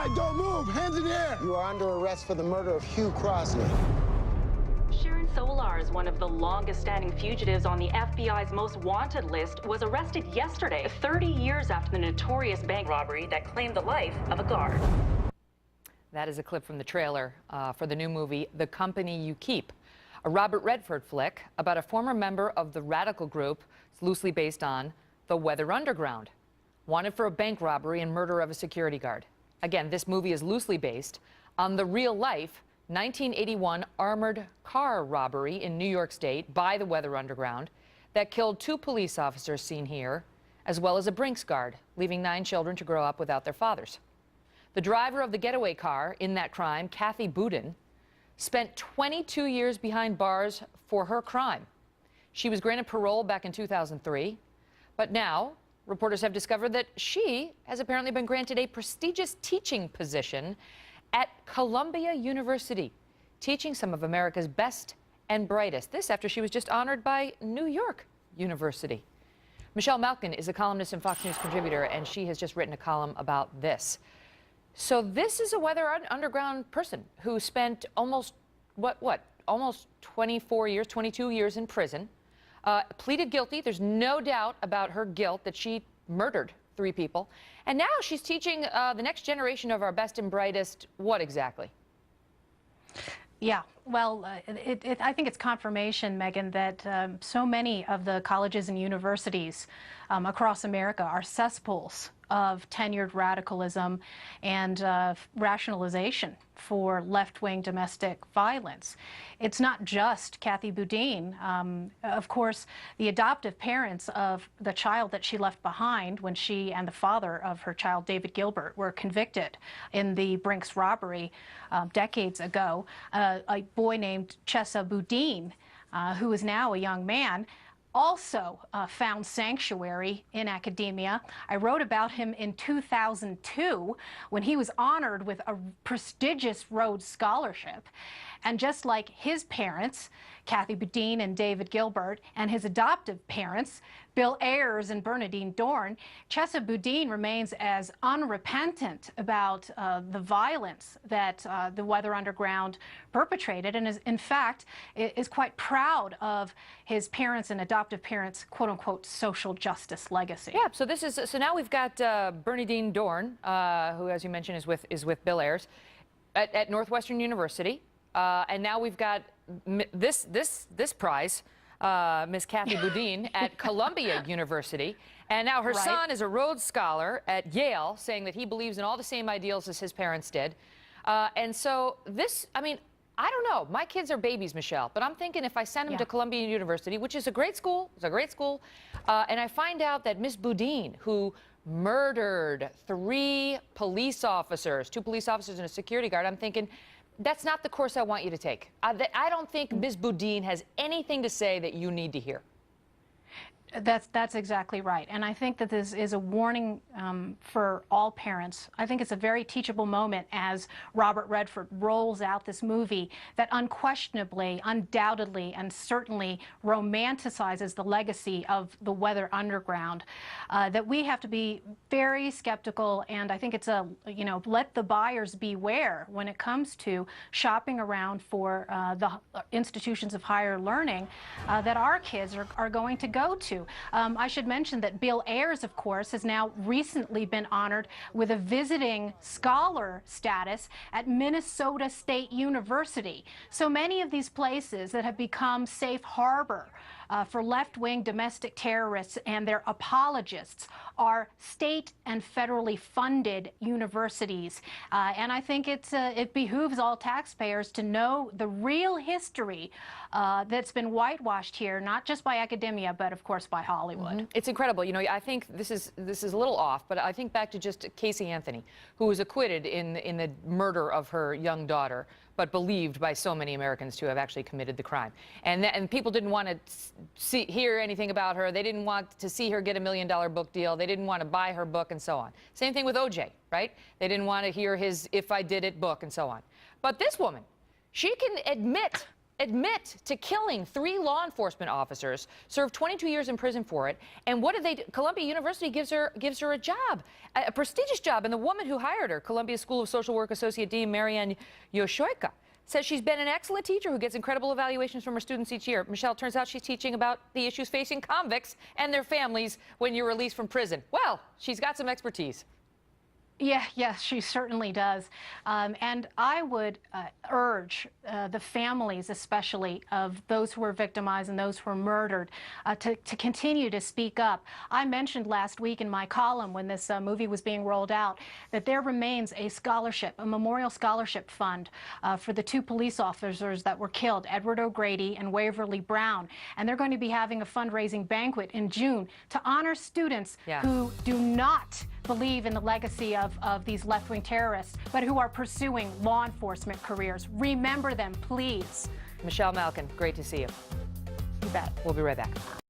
side, don't move, hands in the air. You are under arrest for the murder of Hugh Crossley. Sharon Solarz, one of the longest-standing fugitives on the FBI's most wanted list, was arrested yesterday, 30 years after the notorious bank robbery that claimed the life of a guard. That is a clip from the trailer for the new movie, The Company You Keep, a Robert Redford flick about a former member of the radical group. It's loosely based on the Weather Underground, wanted for a bank robbery and murder of a security guard. Again, this movie is loosely based on the real-life 1981 armored car robbery in New York State by the Weather Underground that killed 2 police officers seen here, as well as a Brinks guard, leaving 9 children to grow up without their fathers. The driver of the getaway car in that crime, Kathy Boudin, spent 22 years behind bars for her crime. She was granted parole back in 2003, but now reporters have discovered that she has apparently been granted a prestigious teaching position at Columbia University, teaching some of America's best and brightest. This after she was just honored by New York University. Michelle Malkin is a columnist and Fox News contributor, and she has just written a column about this. So this is a Weather Underground person who spent almost, almost 24 years, 22 years in prison, pleaded guilty. There's no doubt about her guilt that she murdered 3 people. And now she's teaching the next generation of our best and brightest what exactly? Yeah, well, I think it's confirmation, Megyn, that so many of the colleges and universities across America are cesspools of tenured radicalism and rationalization for left-wing domestic violence. It's not just Kathy Boudin. Of course, the adoptive parents of the child that she left behind when she and the father of her child, David Gilbert, were convicted in the Brinks robbery decades ago. A boy named Chesa Boudin, who is now a young man, also found sanctuary in academia. I wrote about him in 2002 when he was honored with a prestigious Rhodes Scholarship. And just like his parents, Kathy Boudin and David Gilbert, and his adoptive parents, Bill Ayers and Bernadine Dorn, Chesa Boudin remains as unrepentant about the violence that the Weather Underground perpetrated, and is, in fact, is quite proud of his parents and adoptive parents' quote-unquote social justice legacy. Yeah. So this is now we've got Bernadine Dorn, who, as you mentioned, is with Bill Ayers at Northwestern University. And now we've got this prize, Miss Kathy Boudin at Columbia University. And now her son is a Rhodes Scholar at Yale, saying that he believes in all the same ideals as his parents did. And so this, I mean, I don't know. My kids are babies, Michelle, but I'm thinking if I send them to Columbia University, which is a great school, and I find out that Miss Boudin, who murdered 3 police officers, 2 police officers and a security guard, I'm thinking, that's not the course I want you to take. I don't think Ms. Boudin has anything to say that you need to hear. That's exactly right. And I think that this is a warning for all parents. I think it's a very teachable moment as Robert Redford rolls out this movie that unquestionably, undoubtedly, and certainly romanticizes the legacy of the Weather Underground, that we have to be very skeptical. And I think it's a, let the buyers beware when it comes to shopping around for the institutions of higher learning that our kids are going to go to. I should mention that Bill Ayers, of course, has now recently been honored with a visiting scholar status at Minnesota State University. So many of these places that have become safe harbor for left-wing domestic terrorists and their apologists are state and federally funded universities. And I think it behooves all taxpayers to know the real history that's been whitewashed here, not just by academia, but of course by Hollywood. It's incredible. I think this is a little off, but I think back to just Casey Anthony, who was acquitted in the murder of her young daughter, but believed by so many Americans to have actually committed the crime. And people didn't want to hear anything about her. They didn't want to see her get $1 million book deal. They didn't want to buy her book and so on. Same thing with OJ, right? They didn't want to hear his If I Did It book and so on. But this woman, she can admit admit to killing 3 law enforcement officers, served 22 years in prison for it. And what did they do? Columbia University gives her a job, a prestigious job. And the woman who hired her, Columbia School of Social Work Associate Dean Marianne Yoshoika, says she's been an excellent teacher who gets incredible evaluations from her students each year. Michelle, turns out she's teaching about the issues facing convicts and their families when you're released from prison. Well, she's got some expertise. Yes, she certainly does. And I would urge the families, especially of those who were victimized and those who were murdered, to continue to speak up. I mentioned last week in my column when this movie was being rolled out that there remains a scholarship, a memorial scholarship fund for the 2 police officers that were killed, Edward O'Grady and Waverly Brown. And they're going to be having a fundraising banquet in June to honor students who do not believe in the legacy of these left-wing terrorists, but who are pursuing law enforcement careers. Remember them, please. Michelle Malkin, great to see you. You bet. We'll be right back.